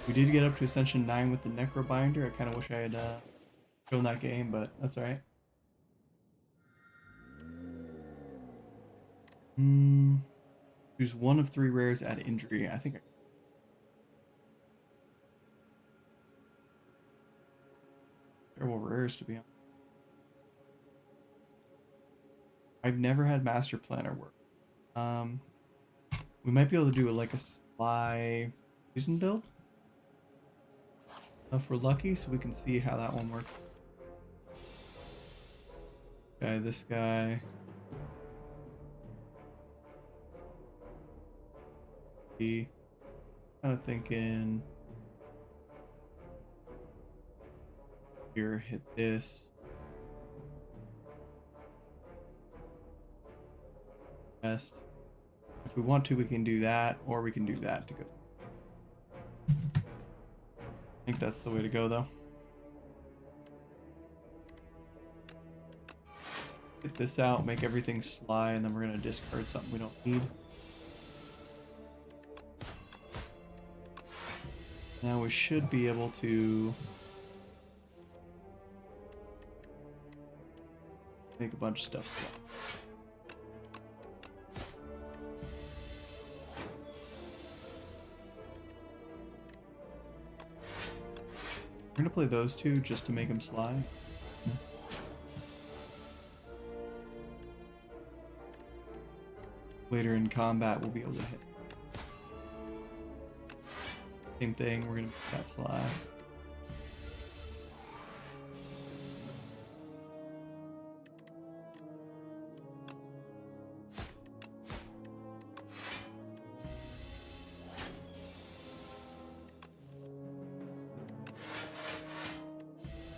We did get up to Ascension 9 with the Necrobinder. I kind of wish I had shown that game, but that's alright. Choose one of 3 rares, add injury. I think terrible rares, to be honest. I've never had Master Planner work. We might be able to do it like a Sly season build. If we're lucky, so we can see how that one works. Okay, this guy. He kind of thinking here, hit this. Best. If we want to, we can do that, or we can do that to go. I think that's the way to go, though. Get this out, make everything Sly, and then we're gonna discard something we don't need. Now we should be able to make a bunch of stuff Sly. We're gonna play those two just to make them Sly. Later in combat, we'll be able to hit. Same thing, we're gonna make that Sly.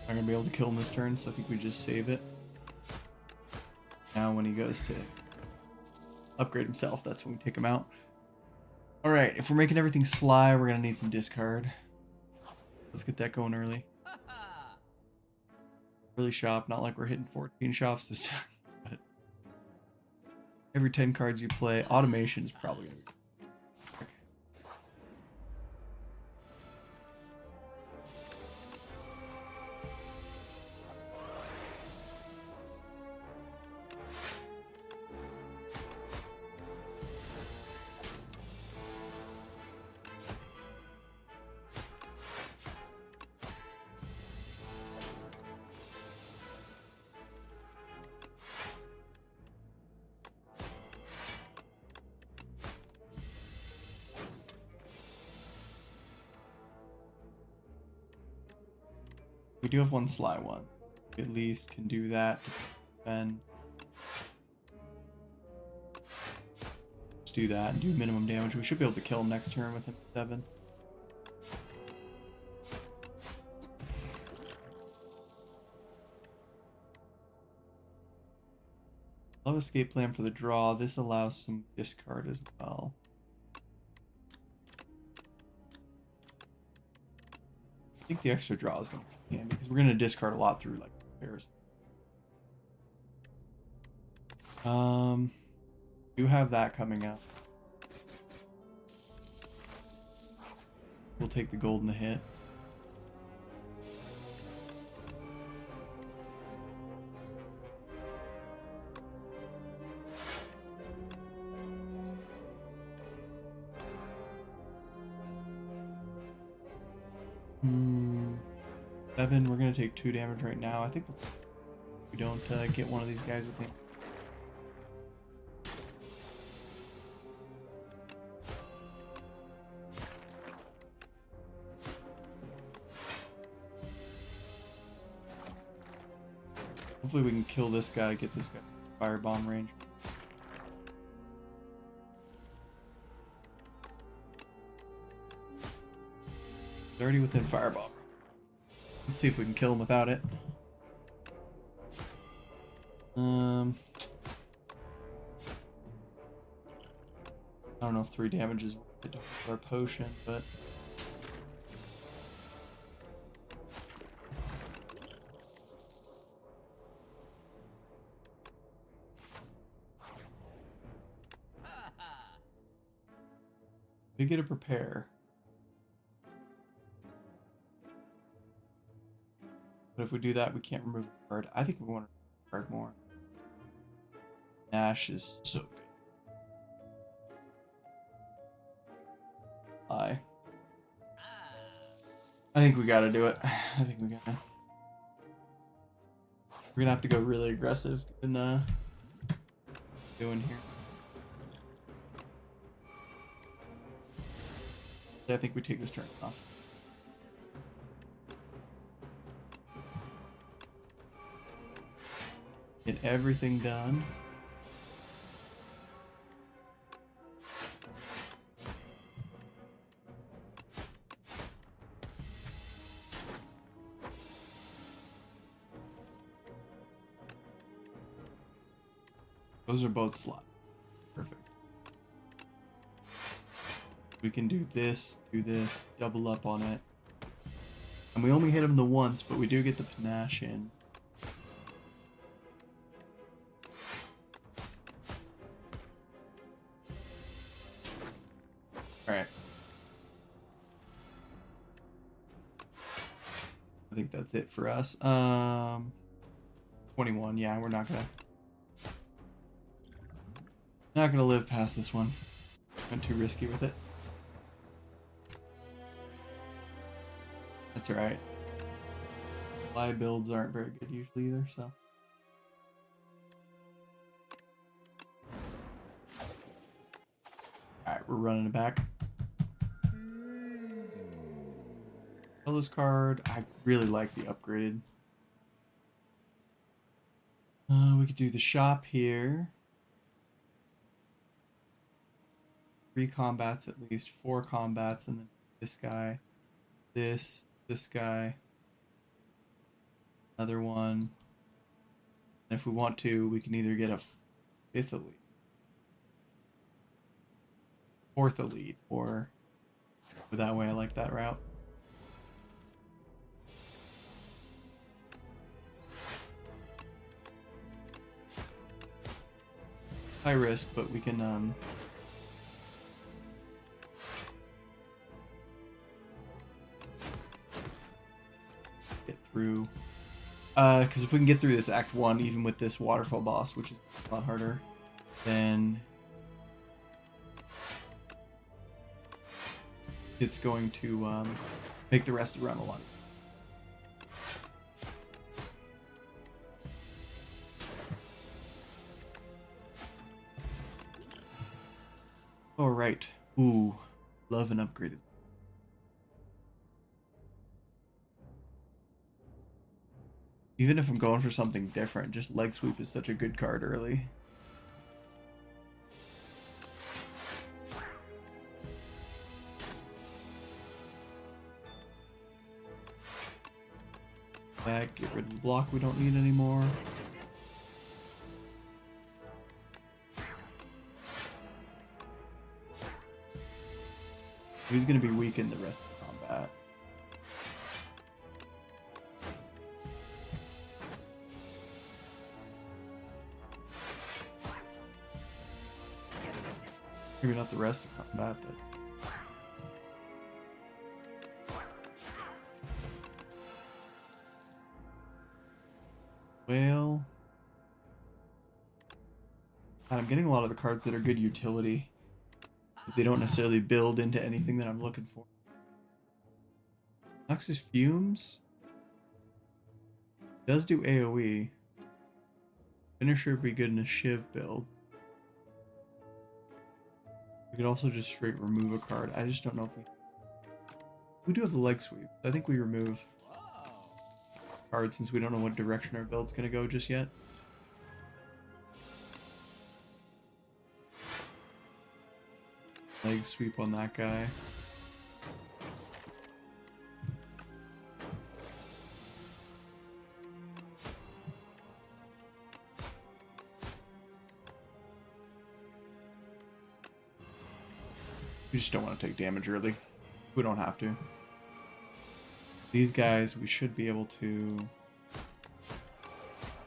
Not gonna be able to kill him this turn, so I think we just save it. Now when he goes to upgrade himself, that's when we take him out. Alright, if we're making everything Sly, we're gonna need some discard. Let's get that going early. Early shop, not like we're hitting 14 shops this time. But every 10 cards you play, automation is probably gonna be. We do have one Sly one. We at least can do that to defend. Let's do that and do minimum damage. We should be able to kill him next turn with him 7. Love escape plan for the draw. This allows some discard as well. I think the extra draw is going to be handy because we're going to discard a lot through like repairs. Do have that coming up. We'll take the gold and the hit. Seven, we're gonna take 2 damage right now. I think we don't get one of these guys with him. Hopefully we can kill this guy, get this guy firebomb range. He's already within firebomb. Let's see if we can kill him without it. I don't know if 3 damage is worth it for our potion, but we get a prepare. But if we do that, we can't remove a card. I think we want to remove a card more. Nash is so good. I think we gotta do it. I think we gotta. We're gonna have to go really aggressive in doing here. I think we take this turn off. Get everything done. Those are both slots. Perfect. We can do this, double up on it. And we only hit him the once, but we do get the panache in. Alright. I think that's it for us. 21, yeah, we're not gonna live past this one. Went too risky with it. That's alright. Fly builds aren't very good usually either, so. Alright, we're running it back. Colors card. I really like the upgraded. We could do the shop here. 3 combats at least, 4 combats, and then this guy, this guy, another one. And if we want to, we can either get a 5th elite, 4th elite, or that way. I like that route. High risk, but we can get through. Because if we can get through this Act 1, even with this waterfall boss, which is a lot harder, then it's going to make the rest of the run a lot. All right. Ooh, love an upgraded. Even if I'm going for something different, just leg sweep is such a good card early. Back, get rid of the block we don't need anymore. He's going to be weak in the rest of the combat. Maybe not the rest of combat, but... Well... God, I'm getting a lot of the cards that are good utility. But they don't necessarily build into anything that I'm looking for. Noxus Fumes does do AoE. Finisher would be good in a Shiv build. We could also just straight remove a card. I just don't know if we do have the leg sweep. I think we remove cards since we don't know what direction our build's gonna go just yet. Leg sweep on that guy. We just don't want to take damage early. We don't have to. These guys, we should be able to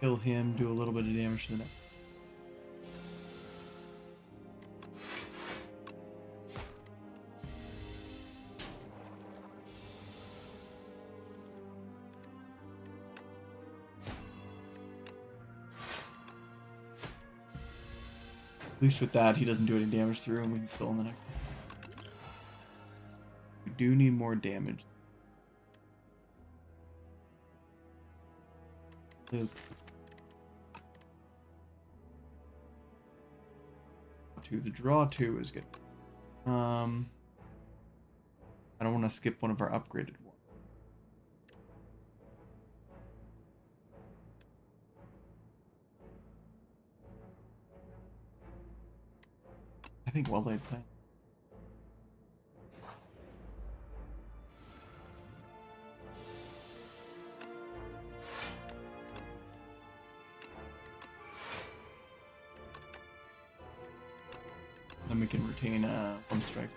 kill him, do a little bit of damage to the next. At least with that, he doesn't do any damage through and we can kill in the next. We do need more damage. Loop. 2. The draw 2 is good. I don't want to skip one of our upgraded ones. I think well laid plan. Then we can retain 1 strike.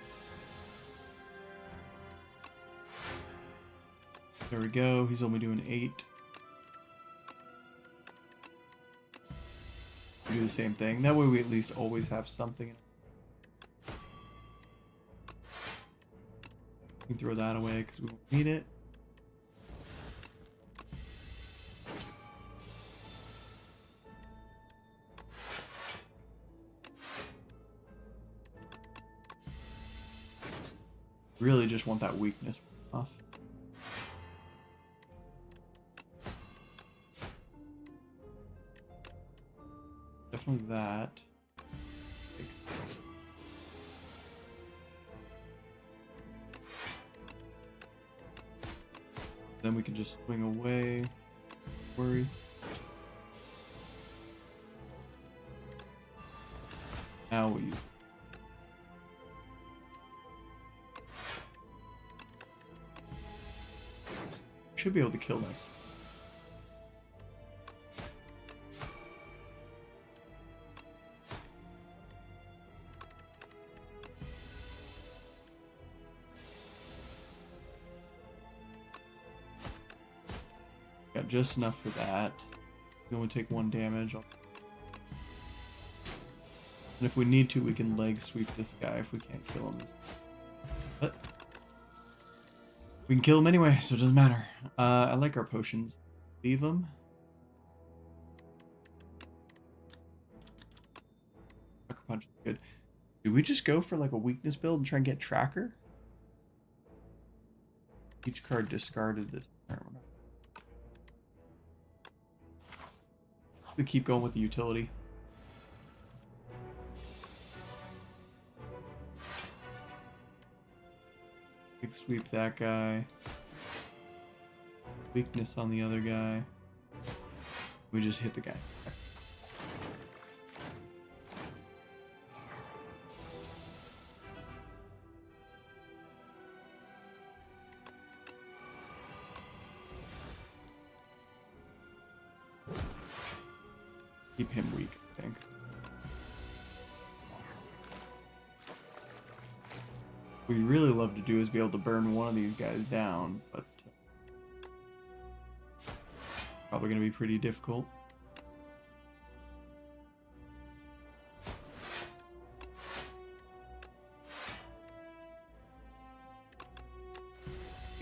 There we go. He's only doing 8. We do the same thing. That way we at least always have something. We can throw that away because we won't need it. Really just want that weakness off. Definitely that. Then we can just swing away. Worry. Now we'll use it. Should be able to kill next. Got just enough for that. We only take 1 damage. And if we need to, we can leg sweep this guy if we can't kill him. But we can kill him anyway, so it doesn't matter. I like our potions. Leave them. Sucker punch is good. Do we just go for like a weakness build and try and get tracker? Each card discarded this turn. We keep going with the utility. Big sweep that guy. Weakness on the other guy. We just hit the guy. Okay. Keep him weak, I think. What we really love to do is be able to burn one of these guys down, but probably going to be pretty difficult.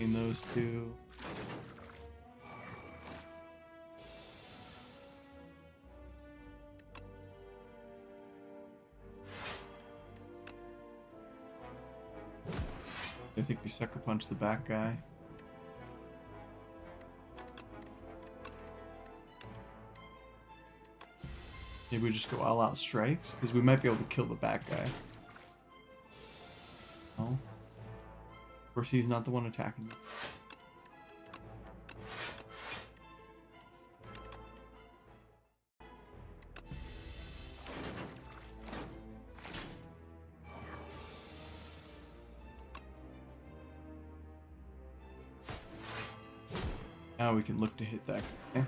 In those two. I think we sucker punch the back guy. Maybe we just go all out strikes, because we might be able to kill the back guy. Oh. Of course, he's not the one attacking me. Now we can look to hit that guy.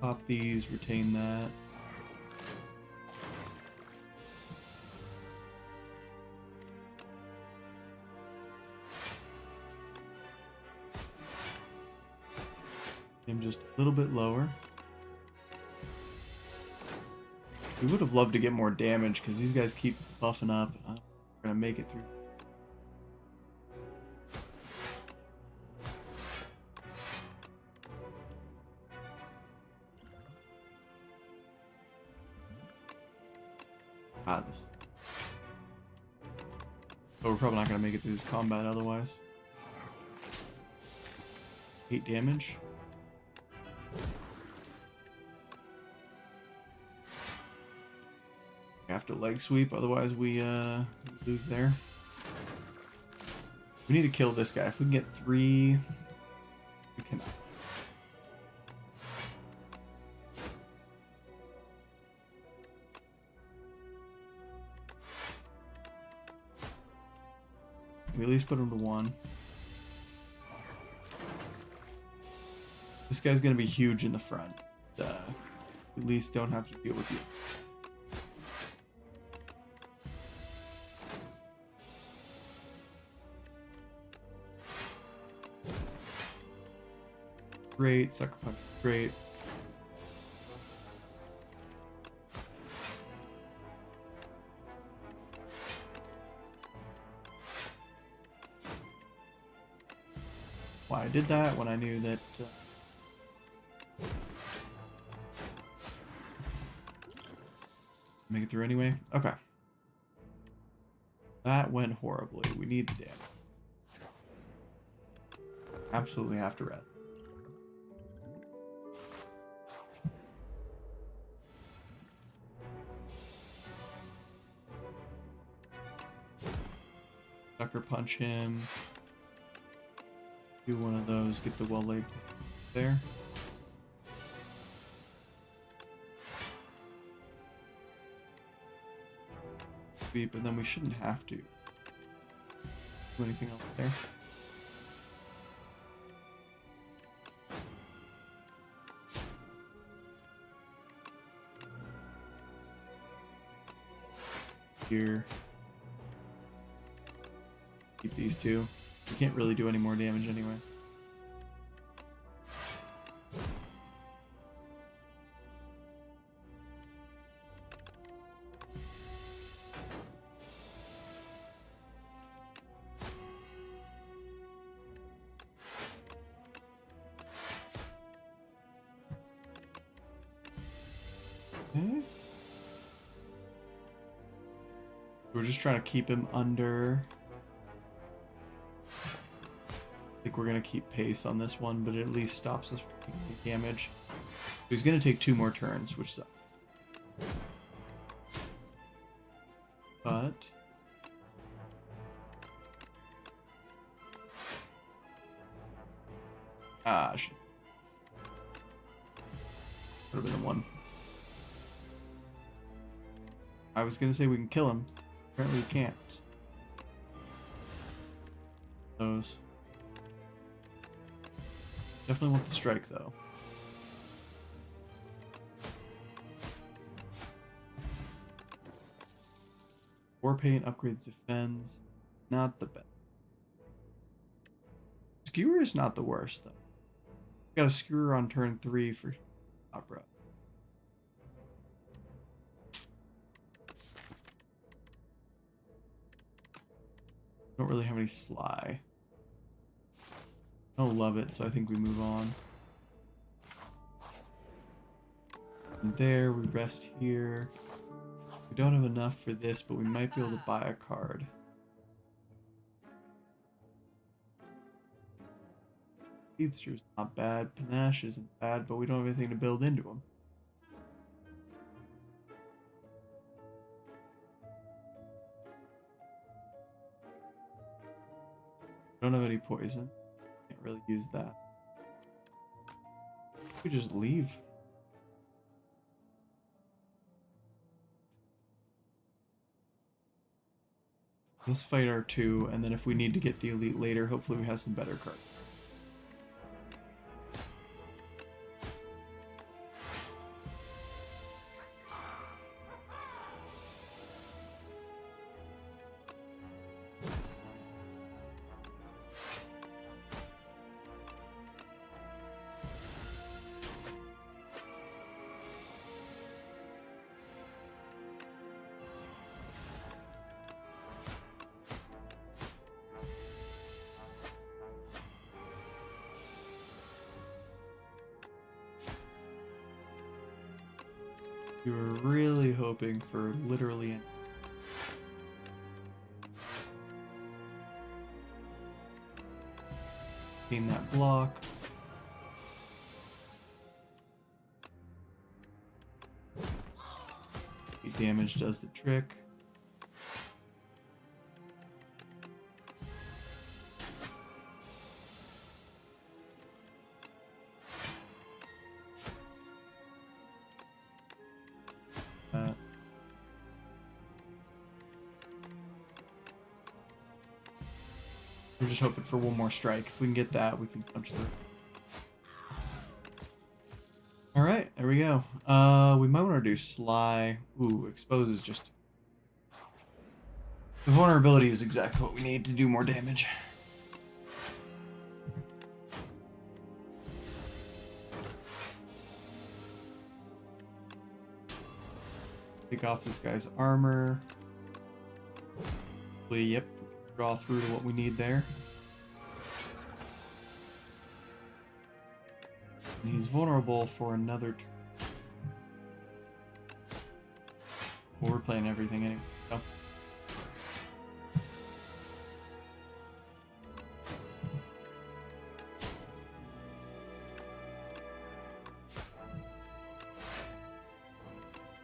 Pop these, retain that. Him just a little bit lower. We would have loved to get more damage because these guys keep buffing up. We're gonna make it through. Ah, this. But we're probably not gonna make it through this combat otherwise. 8 damage. We have to leg sweep, otherwise we lose there. We need to kill this guy. If we can get 3, we can. We at least put him to 1. This guy's gonna be huge in the front. At least don't have to deal with you. Great, sucker punch, great. Why I did that when I knew that. Make it through anyway? Okay. That went horribly. We need the damage. Absolutely have to red. Sucker punch him. Do one of those. Get the well laid there. Sweep, and then we shouldn't have to do anything else there. Here. Keep these two. We can't really do any more damage anyway. Okay. We're just trying to keep him under. I think we're going to keep pace on this one, but it at least stops us from taking damage. He's going to take 2 more turns, which sucks. But shit. Would have been the 1. I was going to say we can kill him. Apparently we can't. Those. Definitely want the strike though. War paint upgrades defense. Not the best. Skewer is not the worst though. Got a skewer on turn 3 for opera. Don't really have any sly. I don't love it, so I think we move on. And there, we rest here. We don't have enough for this, but we might be able to buy a card. Speedster's not bad. Panache isn't bad, but we don't have anything to build into them. Don't have any poison. Can't really use that. We just leave. Let's fight our 2, and then if we need to get the elite later, hopefully we have some better cards. We were really hoping for literally anything. Gain that block. Damage does the trick. We're just hoping for one more strike. If we can get that, we can punch through. Alright, there we go. We might want to do Sly. Ooh, Expose is just... The vulnerability is exactly what we need to do more damage. Take off this guy's armor. Yep, draw through to what we need there. And he's vulnerable for another turn. Well, we're playing everything anyway. So.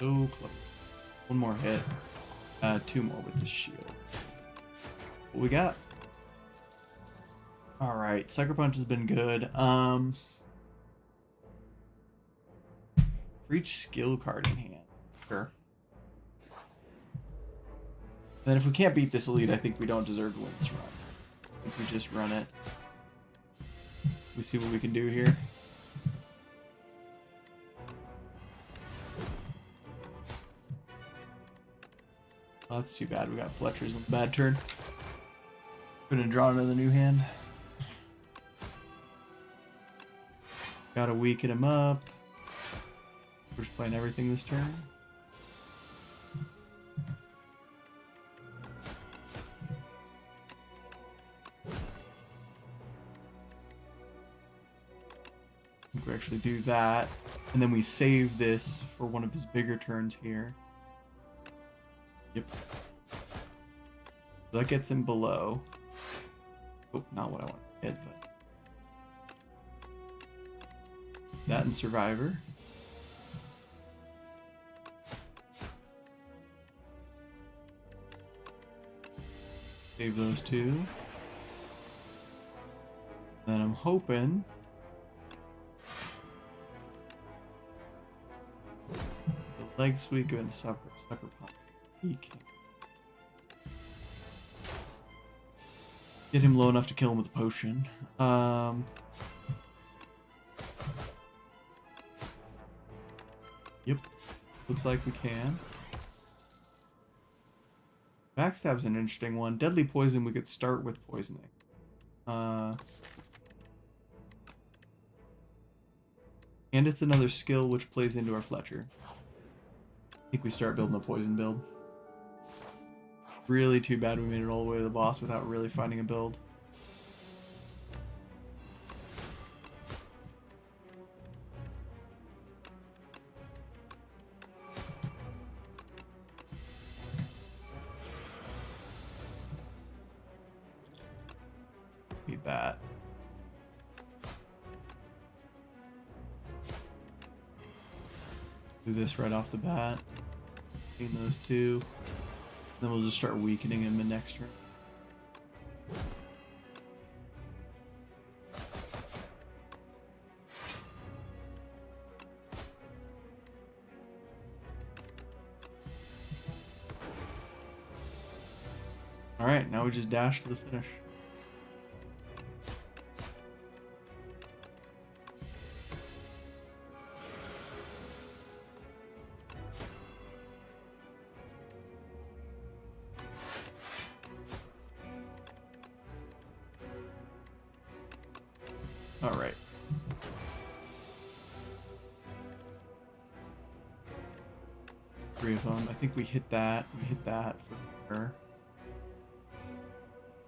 So close. One more hit. Two more with the shield. What we got? Alright, Sucker Punch has been good. For each skill card in hand. Sure. Then if we can't beat this elite, I think we don't deserve to win this run. I think we just run it. We see what we can do here. Oh, that's too bad. We got Fletcher's on the bad turn. Gonna draw another new hand. Gotta weaken him up. We're just playing everything this turn. I think we actually do that. And then we save this for one of his bigger turns here. Yep. So that gets him below. Oh, not what I want to hit, but... That and Survivor. Save those two. Then I'm hoping... The leg sweep and sucker punch. He can get him low enough to kill him with a potion. Yep. Looks like we can. Backstab's an interesting one. Deadly poison, we could start with poisoning. And it's another skill which plays into our Fletcher. I think we start building a poison build. Really too bad we made it all the way to the boss without really finding a build. Need that. Do this right off the bat. Gain those two. Then we'll just start weakening him in next turn. Alright, now we just dash to the finish. Alright. Three of them. I think we hit that. We hit that for sure.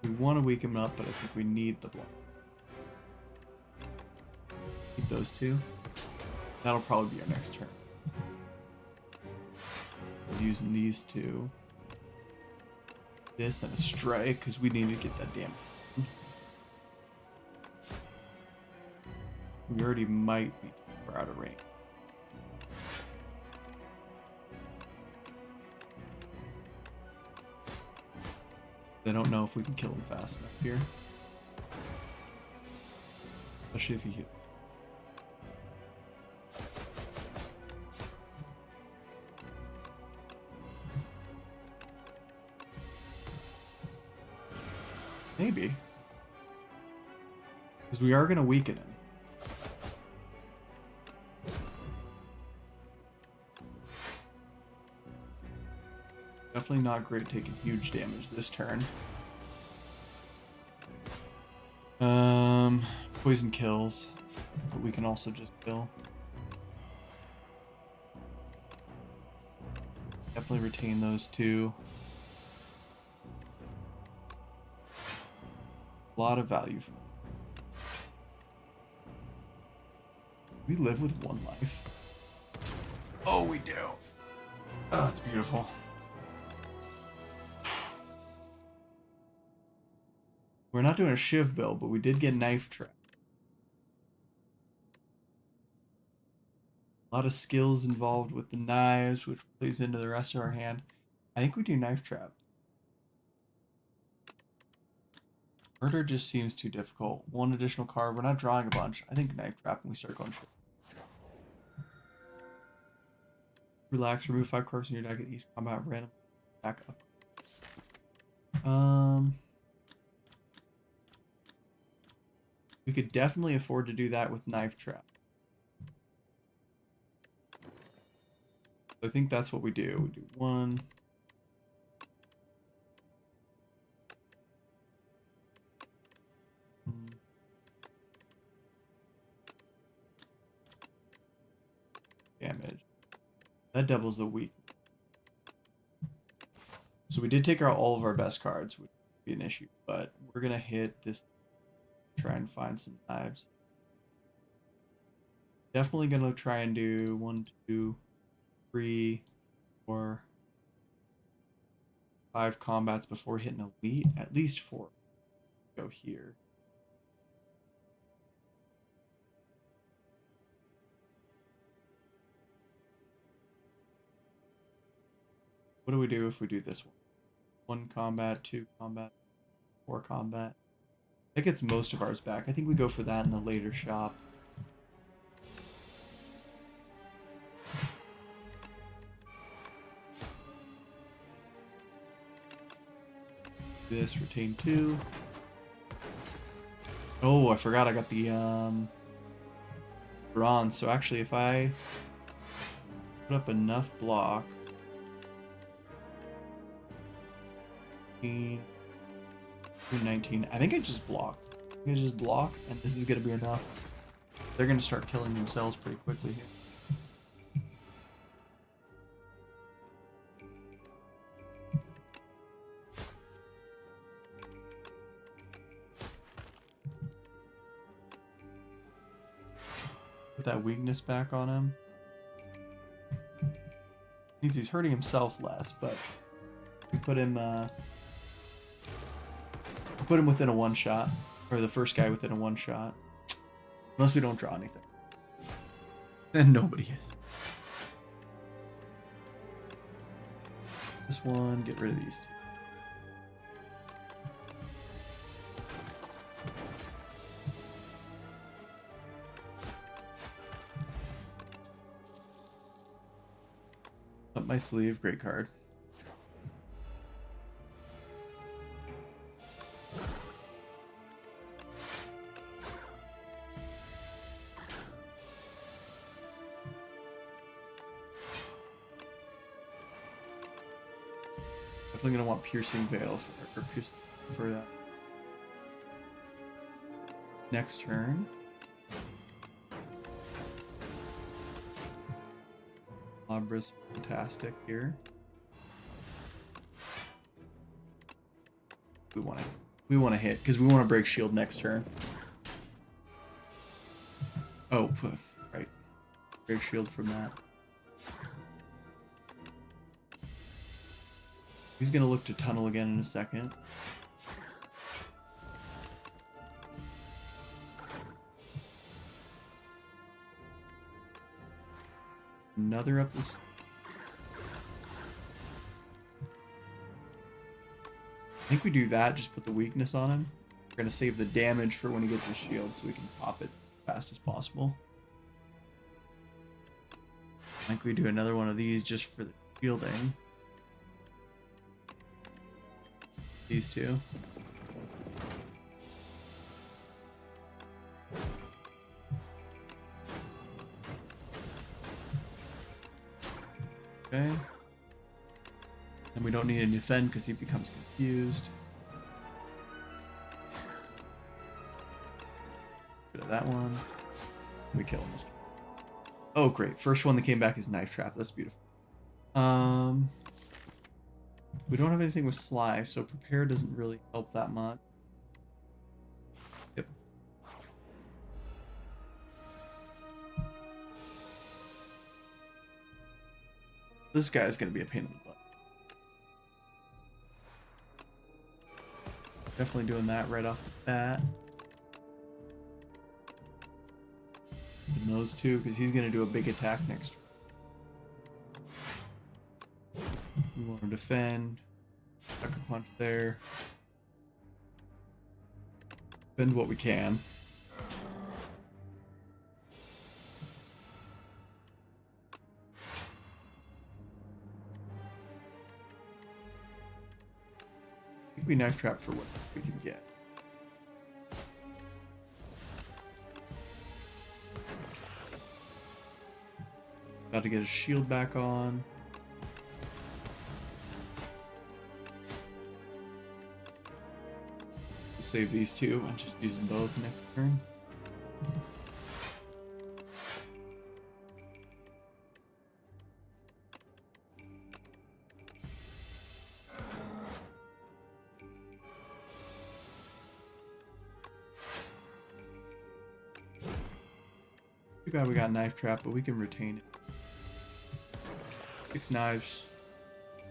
We want to weaken them up, but I think we need the block. Keep those two. That'll probably be our next turn. Is using these two. This and a strike, because we need to get that damn. We already might be too far out of range. I don't know if we can kill him fast enough here. Especially if he hit. Maybe. Because we are going to weaken him. Definitely not great at taking huge damage this turn. Poison kills, but we can also just kill. Definitely retain those two. A lot of value. We live with 1 life. Oh, we do. Oh, that's beautiful. We're not doing a shiv build, but we did get knife trap. A lot of skills involved with the knives, which plays into the rest of our hand. I think we do knife trap. Murder just seems too difficult. 1 additional card. We're not drawing a bunch. I think knife trap when we start going shiv. Relax. Remove 5 cards from your deck at each combat random. Back up. We could definitely afford to do that with knife trap. I think that's what we do. We do 1. Damage. That doubles the weak. So we did take out all of our best cards, which would be an issue, but we're gonna hit this. Try and find some knives. Definitely gonna try and do 1, 2, 3, 4, 5 combats before hitting elite. At least 4. Go here. What do we do if we do this one? 1 combat, 2 combat, 4 combat. That gets most of ours back. I think we go for that in the later shop. This, retain 2. Oh, I forgot I got the bronze. So actually if I put up enough block, 19. I think I just block. I just block, and this is gonna be enough. They're gonna start killing themselves pretty quickly here. Put that weakness back on him. Means he's hurting himself less, but we put him within a 1-shot, or the first guy within a 1-shot. Unless we don't draw anything. Then nobody is. This one, get rid of these 2. Up my sleeve, great card. Definitely gonna want piercing veil for that. Next turn. Labra's fantastic here. We want to hit because we want to break shield next turn. Oh, right. Break shield from that. He's gonna look to tunnel again in a second. another up this. I think we do that, just put the weakness on him. We're going to save the damage for when he gets the shield so we can pop it as fast as possible. I think we do another one of these just for the shielding. These two. Okay. And we don't need to defend because he becomes confused. Bit of that one. We kill him. Oh, great. First one that came back is Knife Trap. That's beautiful. We don't have anything with Sly, so Prepare doesn't really help that much. Yep. This guy's going to be a pain in the butt. Definitely doing that right off the bat. And those two, because he's going to do a big attack next turn. We want to defend. Sucker punch there. Defend what we can. I think we Knife Trap for what we can get. About to get his shield back on. We'll save these two and just use them both next turn. Too bad we got Knife Trap, but we can retain it. 6 knives.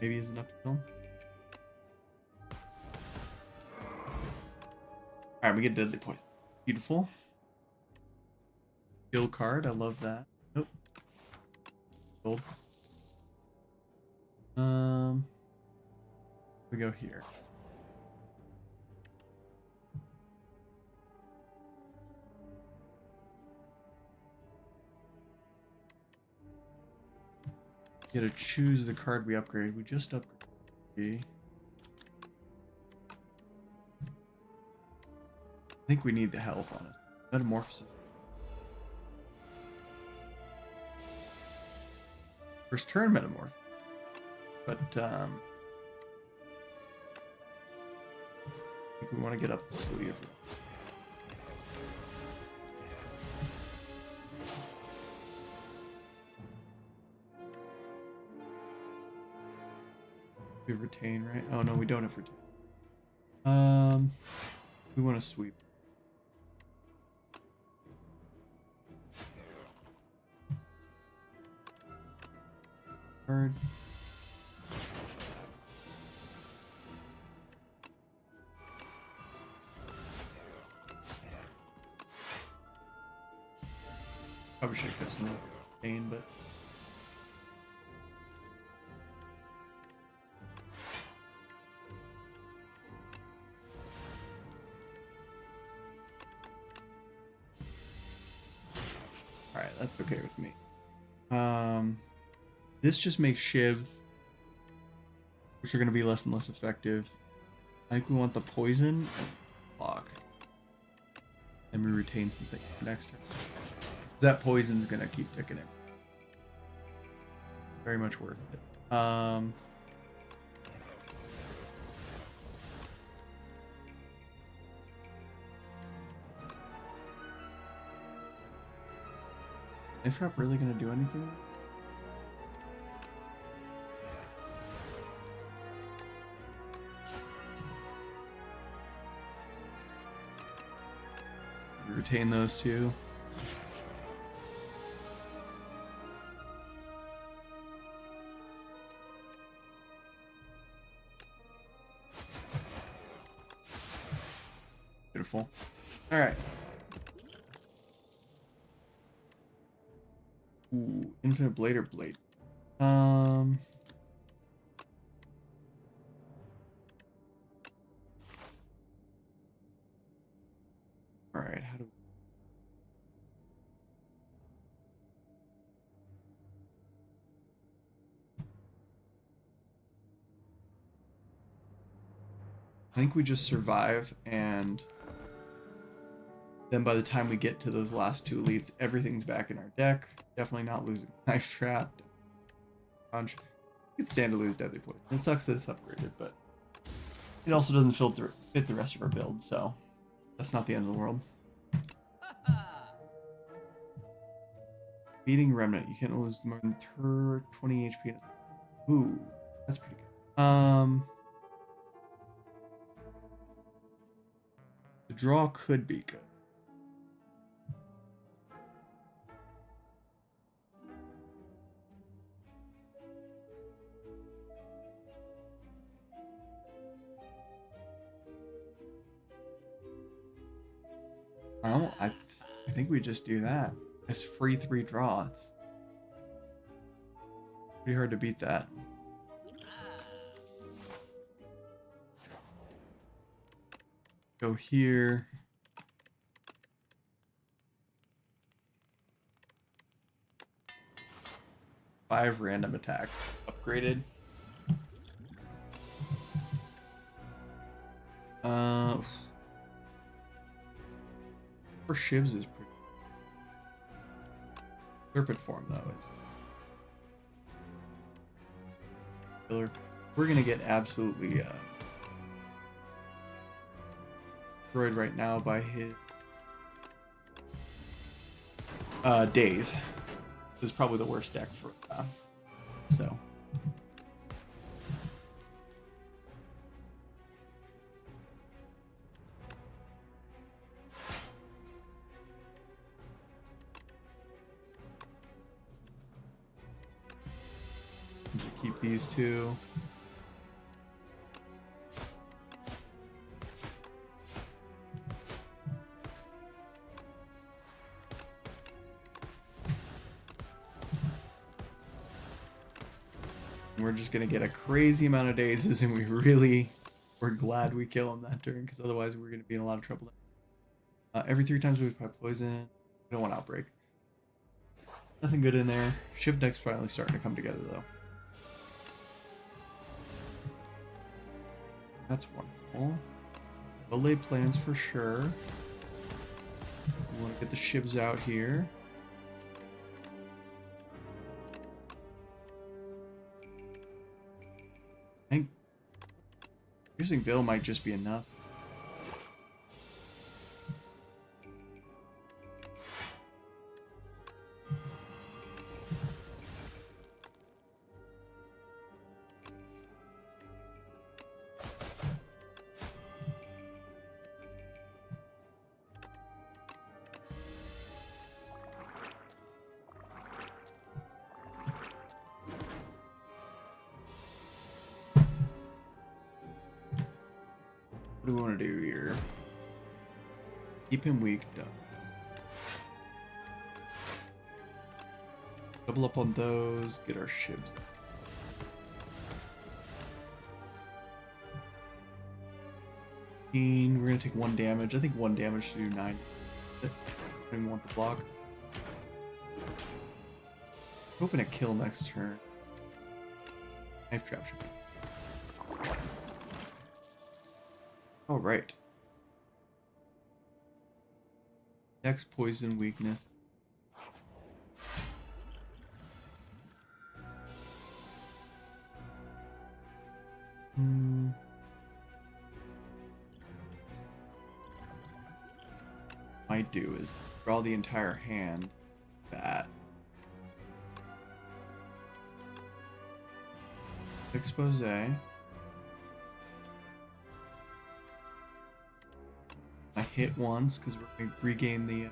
Maybe is enough to kill him. Alright, we get Deadly Poison. Beautiful. Kill card, I love that. Nope. Gold. We go here. You gotta choose the card we upgrade. We just upgraded. I think we need the health on it. Metamorphosis. First turn metamorph. But I think we want to get up the sleeve. We retain, right? Oh no, we don't have retain. We want to sweep. Card. Probably should have kept some retain, but. Alright, that's okay with me. This just makes shivs, which are going to be less and less effective. I think we want the poison and block. And we retain something for next turn. That poison's going to keep ticking in. Very much worth it. Is Trap really going to do anything? We retain those two. Beautiful. All right. Ooh, Infinite blade or blade? All right, how do we... I think we just survive, and then by the time we get to those last two elites, everything's back in our deck. Definitely not losing Knife Trap. Punch. We could stand to lose Deadly Poison. It sucks that it's upgraded, but it also doesn't fit the rest of our build, so that's not the end of the world. Beating Remnant. You can't lose more than 20 HP. Ooh, that's pretty good. The draw could be good. I think we just do that. It's free 3 draw. It's pretty hard to beat that. Go here. Five random attacks. Upgraded. For shivs is pretty. Serpent form though is killer. We're gonna get absolutely destroyed right now by his days. This is probably the worst deck for so. Keep these two. We're just gonna get a crazy amount of dazes, and we're glad we kill him that turn, because otherwise we're gonna be in a lot of trouble. Every 3 times we pop poison. We don't want outbreak. Nothing good in there. Shift deck's finally starting to come together though. That's wonderful. Well laid plans for sure. We want to get the shivs out here. I think using Bill might just be enough. What do we want to do here? Keep him weak. Double up on those. Get our shivs. We're gonna take 1 damage. I think 1 damage to do 9. I don't even want the block. Hoping to kill next turn. Knife Trap should be. All right. Next poison weakness. Might do is draw the entire hand. That. Expose. I hit once because we're going to regain the...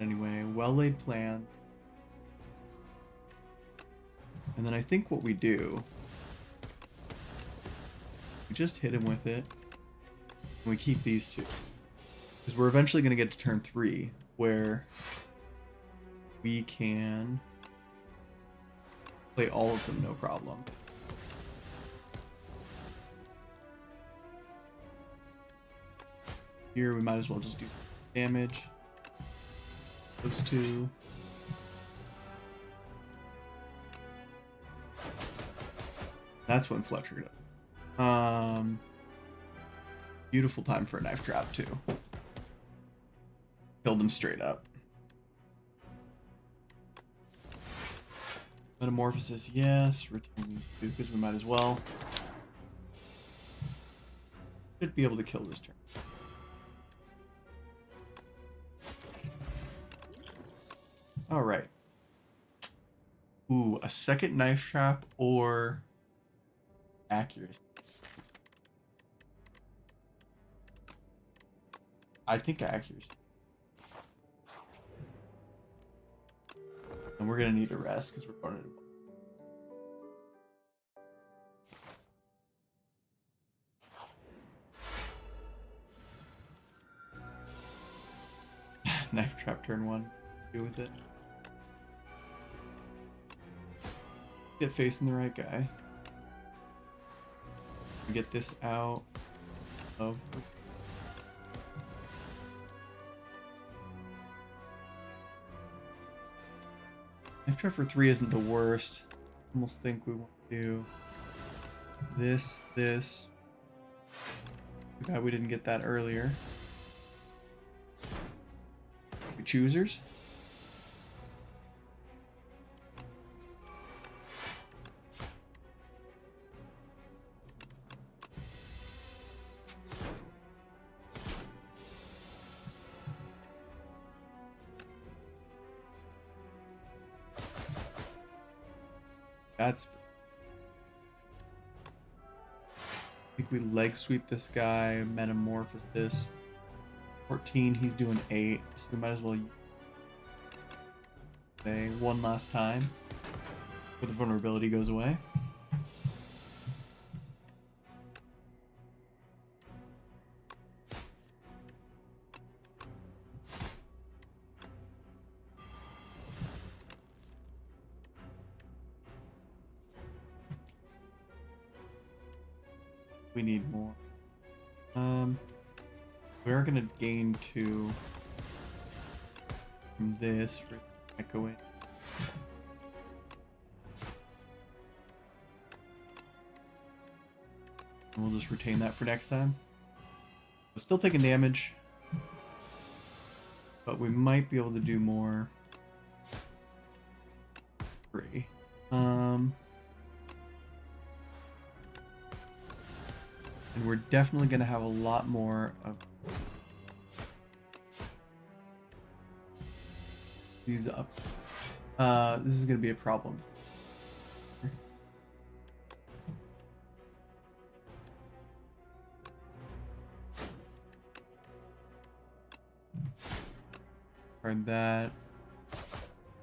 Anyway, well laid plan. And then I think what we do... We just hit him with it. And we keep these two. Because we're eventually going to get to turn 3, where... we can play all of them, no problem. Here we might as well just do damage. Those two. That's when Fletcher does. Beautiful time for a knife trap too. Killed him straight up. Metamorphosis, yes. Retain these two because we might as well. Should be able to kill this turn. All right. Ooh, a second knife trap or accuracy. I think accuracy. And we're gonna need a rest because we're going to. Knife trap turn one. Do with it. Get facing the right guy. Get this out of. Knife trap for 3 isn't the worst. Almost think we want to do this. Too bad we didn't get that earlier. Choosers. That's. I think we leg sweep this guy, metamorphose this. 14, he's doing 8, so we might as well say one last time before the vulnerability goes away. We need more. We are gonna gain 2 from this for echoing. And we'll just retain that for next time. We're still taking damage, but we might be able to do more. 3. And we're definitely going to have a lot more of these up. This is going to be a problem. Hard that.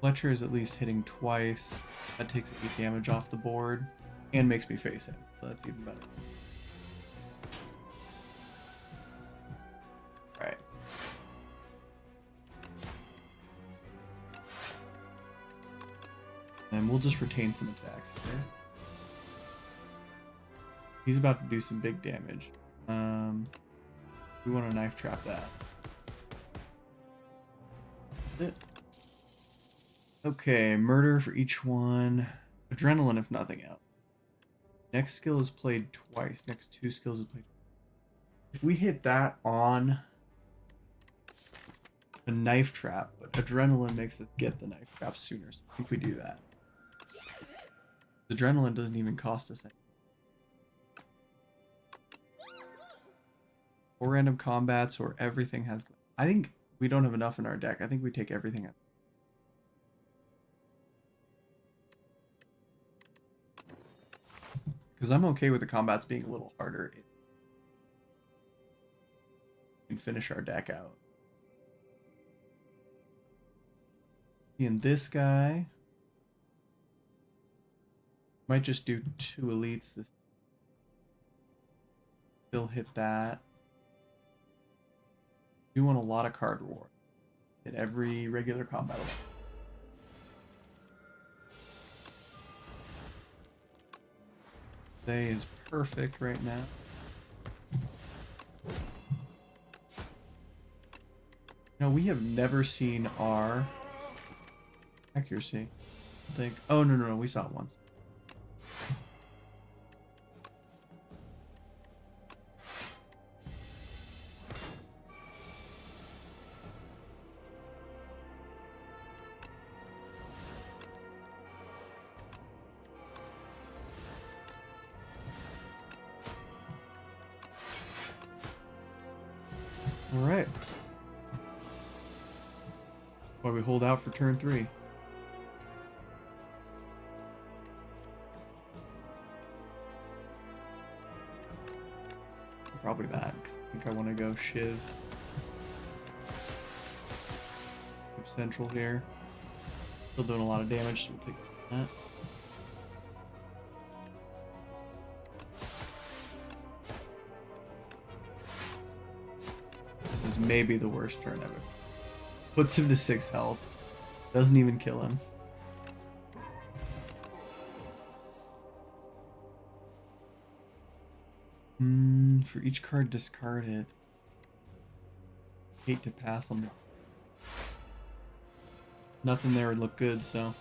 Fletcher is at least hitting twice. That takes 8 damage off the board and makes me face him, so that's even better. Right. And we'll just retain some attacks here. He's about to do some big damage. We want to knife trap that. That's it. Okay, murder for each one. Adrenaline if nothing else. Next skill is played twice. Next 2 skills is played. If we hit that on a knife trap, but adrenaline makes us get the knife trap sooner, so I think we do that. Adrenaline doesn't even cost us anything. 4 random combats or everything has. I think we don't have enough in our deck. I think we take everything out. Because I'm okay with the combats being a little harder. We can finish our deck out. And this guy might just do 2 elites. This still hit that. We want a lot of card reward. Hit every regular combat. Day is perfect right now. No, we have never seen our accuracy. I think. Oh, no, no, no. We saw it once. All right. While we hold out for turn 3. Probably that, because I think I want to go Shiv Central here. Still doing a lot of damage, so we'll take that. This is maybe the worst turn ever. Puts him to 6 health. Doesn't even kill him. For each card discarded. Hate to pass on the... Nothing there would look good, so...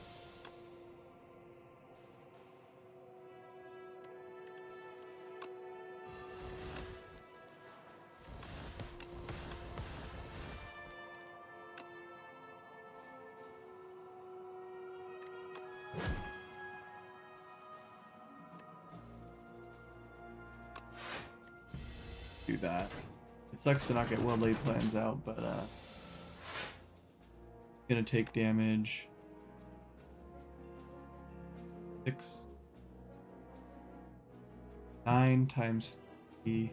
do that. It sucks to not get well laid plans out, but gonna take damage. 6. 9 times 3.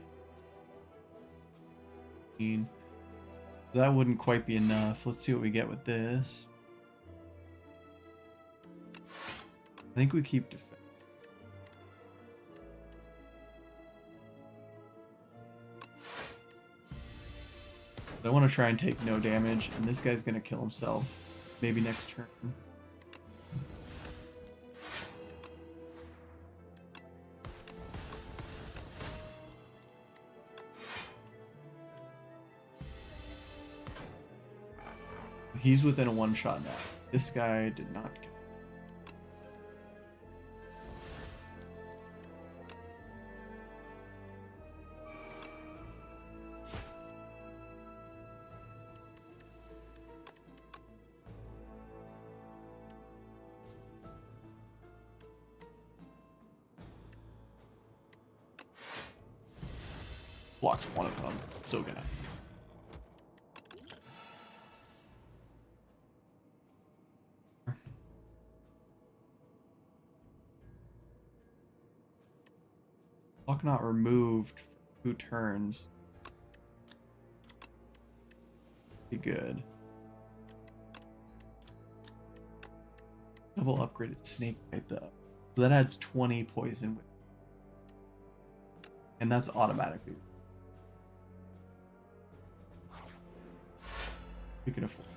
15. That wouldn't quite be enough. Let's see what we get with this. I think we keep defense. I want to try and take no damage, and this guy's gonna kill himself. Maybe next turn. He's within a 1-shot now. This guy did not kill. Blocks one of them. So gonna. Block not removed for 2 turns. Be good. Double upgraded snake bite though. So that adds 20 poison. And that's automatically. We can afford.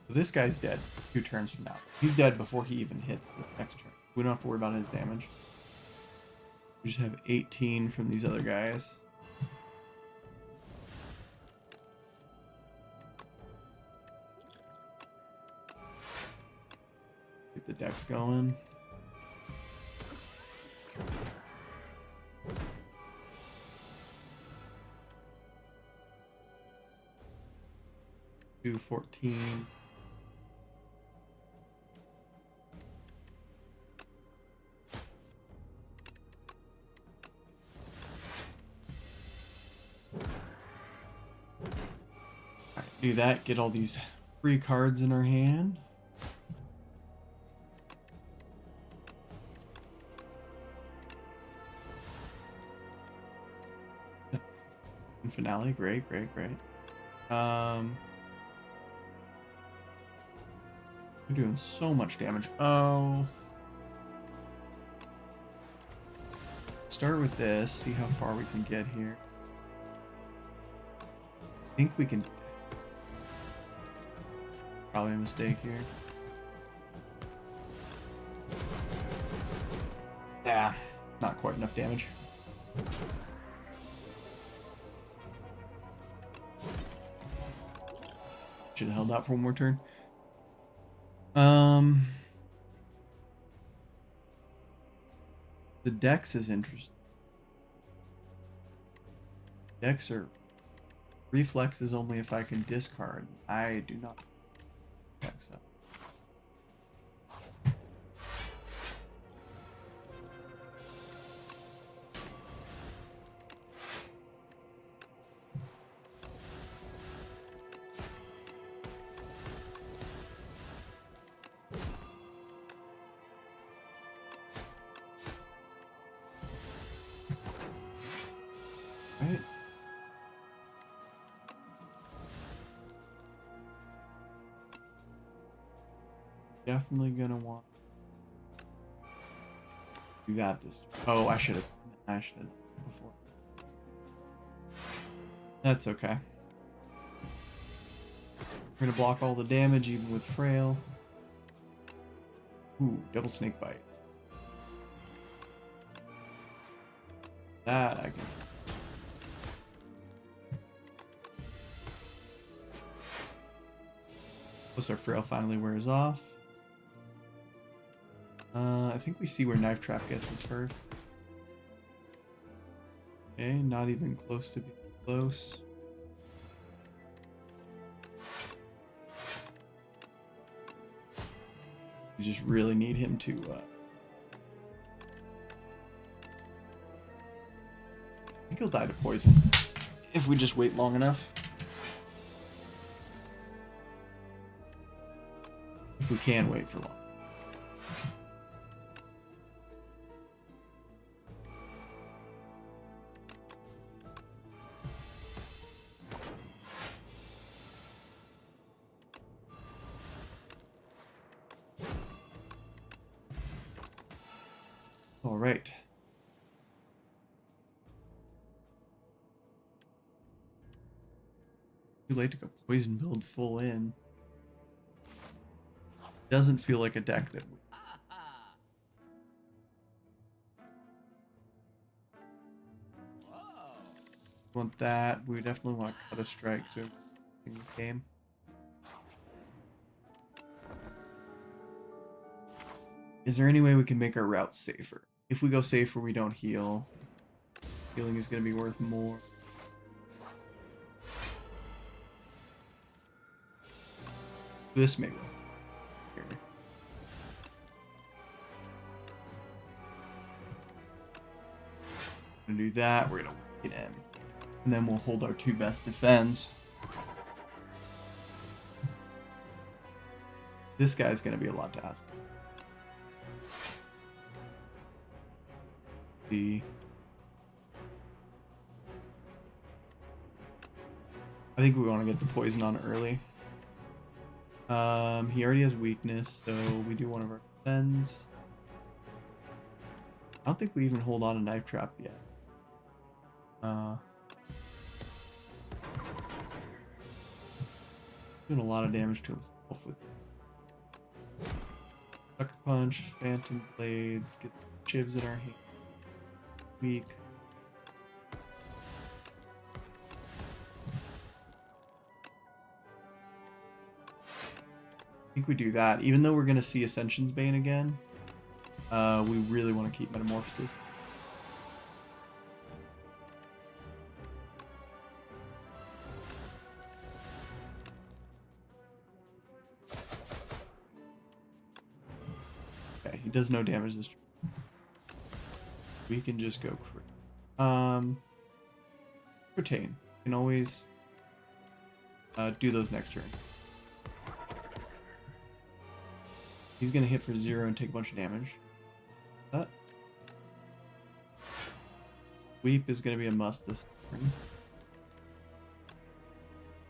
So this guy's dead 2 turns from now. He's dead before he even hits this next turn. We don't have to worry about his damage. We just have 18 from these other guys. Get the decks going. Do 14. Do that, get all these free cards in our hand. Finale, great. We're doing so much damage. Oh. Start with this, see how far we can get here. I think we can. Probably a mistake here. Yeah, not quite enough damage. Should have held out for one more turn. The Dex is interesting. Dex are reflex is only if I can discard. I do not Dex up. Right. Definitely gonna want. You got this. Oh, I should have before. That's okay. We're gonna block all the damage even with frail. Ooh, double snake bite. That I can. Plus our frail finally wears off. I think we see where Knife Trap gets us first. Okay, not even close to being close. We just really need him to I think he'll die to poison if we just wait long enough. If we can wait for long. All right. Too late to go poison build full in. Doesn't feel like a deck that we want that. We definitely want to cut a strike soon in this game. Is there any way we can make our routes safer? If we go safer, we don't heal. Healing is going to be worth more. This may work. Here. We're going to do that. We're going to get in. And then we'll hold our two best defense. This guy's going to be a lot to ask for. I think we want to get the poison on early. He already has weakness, so we do one of our defends. I don't think we even hold on to Knife Trap yet. Doing a lot of damage to himself with Sucker Punch, Phantom Blades, get the shivs in our hand. Weak. I think we do that. Even though we're going to see Ascension's Bane again, we really want to keep Metamorphosis. Okay, he does no damage this turn. We can just go retain. We can always do those next turn. He's gonna hit for 0 and take a bunch of damage. That Sweep is gonna be a must this turn.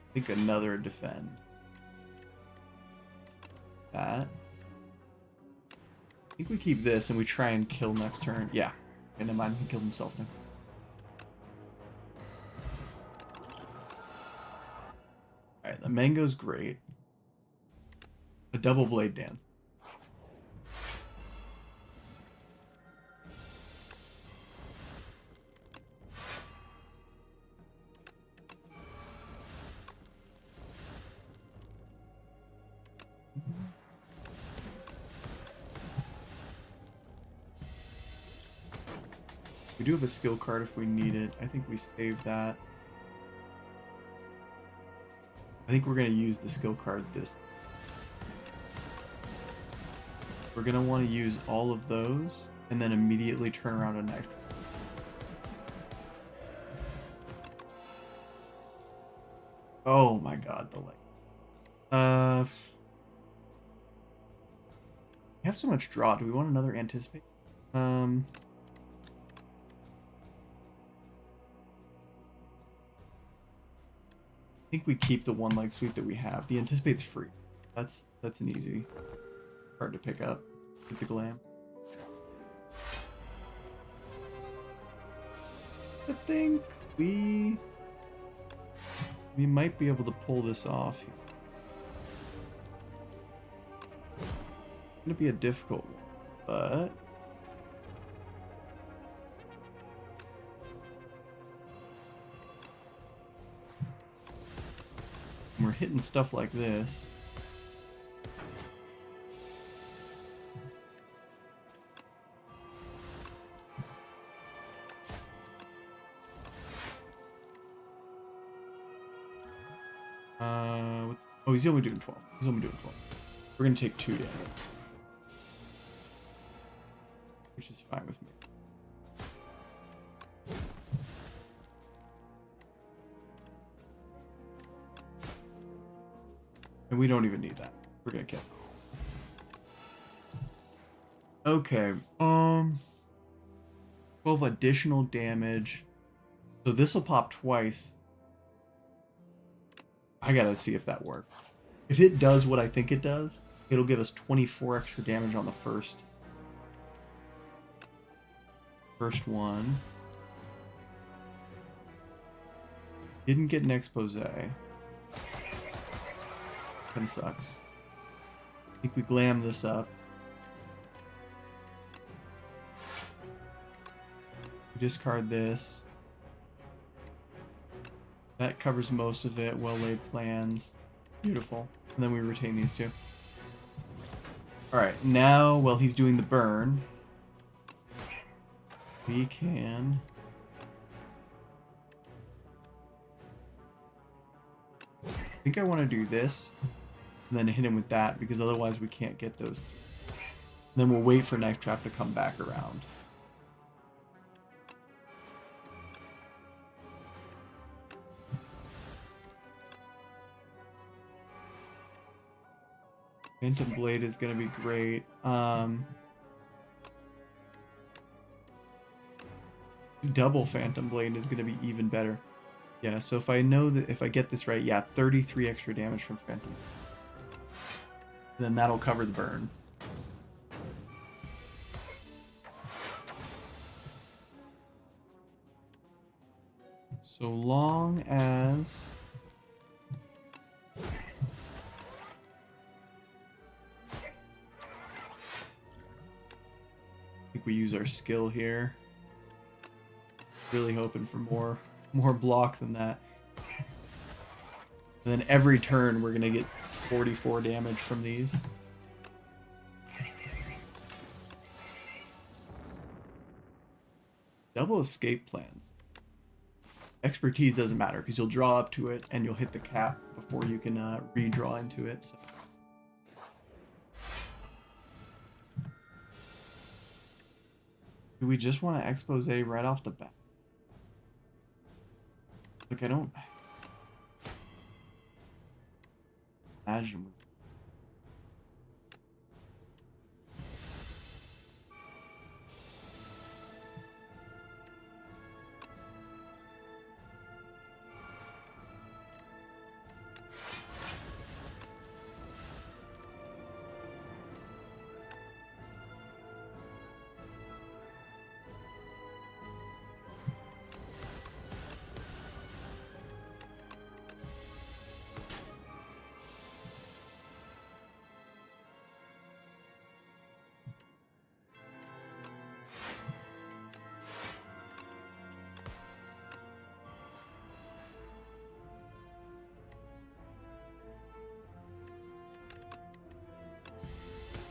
I think another defend. That. I think we keep this and we try and kill next turn. Yeah. And never mind, he killed himself now. Alright, the mango's great. The double blade dance. We do have a skill card if we need it. I think we saved that. I think we're going to use the skill card this. We're going to want to use all of those and then immediately turn around a knife. Oh my god, the light. We have so much draw. Do we want another anticipate? I think we keep the one leg sweep that we have. The anticipate's free. That's an easy card to pick up with the glam. I think we might be able to pull this off here. It's gonna be a difficult one, but we're hitting stuff like this. Oh, he's only doing 12. He's only doing 12. We're gonna take 2 damage, which is fine with me. And we don't even need that. We're gonna kill. Okay. 12 additional damage. So this will pop twice. I gotta see if that works. If it does what I think it does, it'll give us 24 extra damage on the first one. Didn't get an expose. Kinda sucks. I think we glam this up. We discard this. That covers most of it. Well-laid plans. Beautiful. And then we retain these two. Alright, now while he's doing the burn, we can... I think I want to do this, and then hit him with that, because otherwise we can't get those three. And then we'll wait for Knife Trap to come back around. Phantom Blade is going to be great. Double Phantom Blade is going to be even better. Yeah, so if I know that, if I get this right, yeah, 33 extra damage from Phantom. And then that'll cover the burn. So long as... I think we use our skill here. Really hoping for more block than that. And then every turn we're gonna get 44 damage from these. Double escape plans. Expertise doesn't matter because you'll draw up to it and you'll hit the cap before you can redraw into it. So. Do we just want to expose right off the bat? Like, I don't imagine.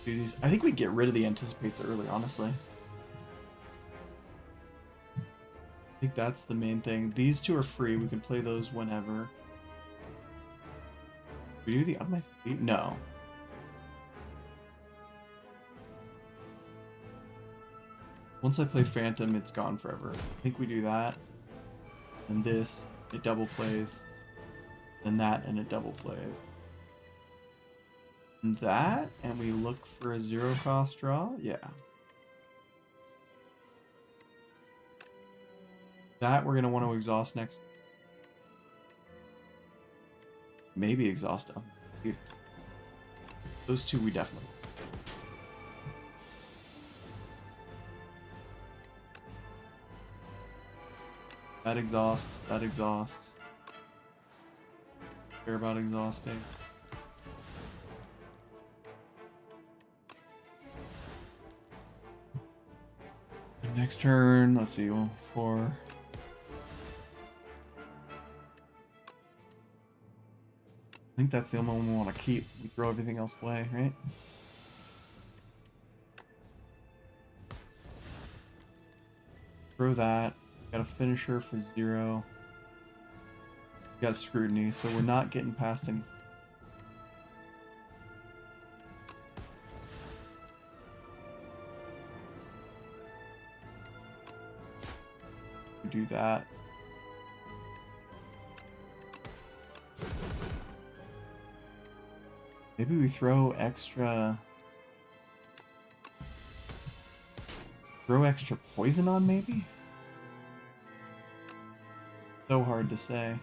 Do these. I think we get rid of the anticipates early, honestly. I think that's the main thing. These two are free. We can play those whenever. We do the up my speed? No. Once I play Phantom, it's gone forever. I think we do that. And this, it double plays. And that, and it double plays. And that, and we look for a 0 cost draw? Yeah. That we're going to want to exhaust next. Maybe exhaust them. Those two we definitely. That exhausts, that exhausts. Care about exhausting. Next turn, let's see, 4. I think that's the only one we want to keep. We throw everything else away, right? Throw that. Got a finisher for 0. Got scrutiny, so we're not getting past any. We do that. Maybe we throw extra. Throw extra poison on, maybe? So hard to say.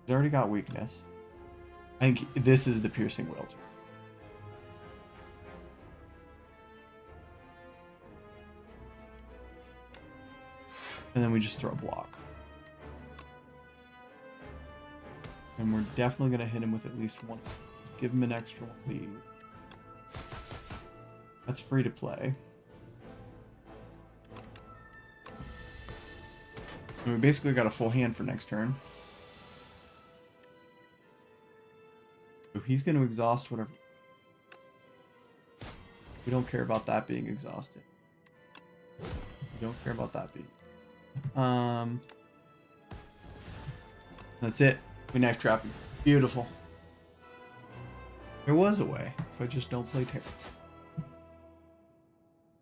He's already got weakness. I think this is the piercing wilt. And then we just throw a block. And we're definitely going to hit him with at least one. Just give him an extra one of these. That's free to play. And we basically got a full hand for next turn. So he's going to exhaust whatever. We don't care about that being exhausted. We don't care about that being. That's it. We knife trap him. Beautiful. There was a way if I just don't play terror.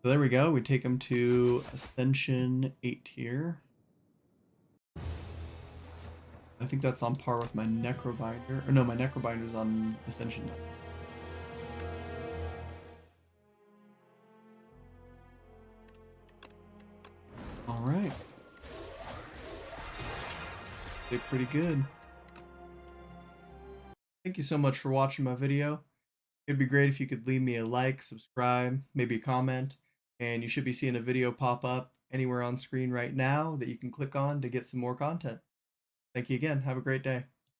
So there we go. We take him to Ascension 8 tier. I think that's on par with my Necrobinder. Or no, my Necrobinder's on Ascension 9. Alright. Did pretty good. Thank you so much for watching my video. It'd be great if you could leave me a like, subscribe, maybe a comment, and you should be seeing a video pop up anywhere on screen right now that you can click on to get some more content. Thank you again. Have a great day.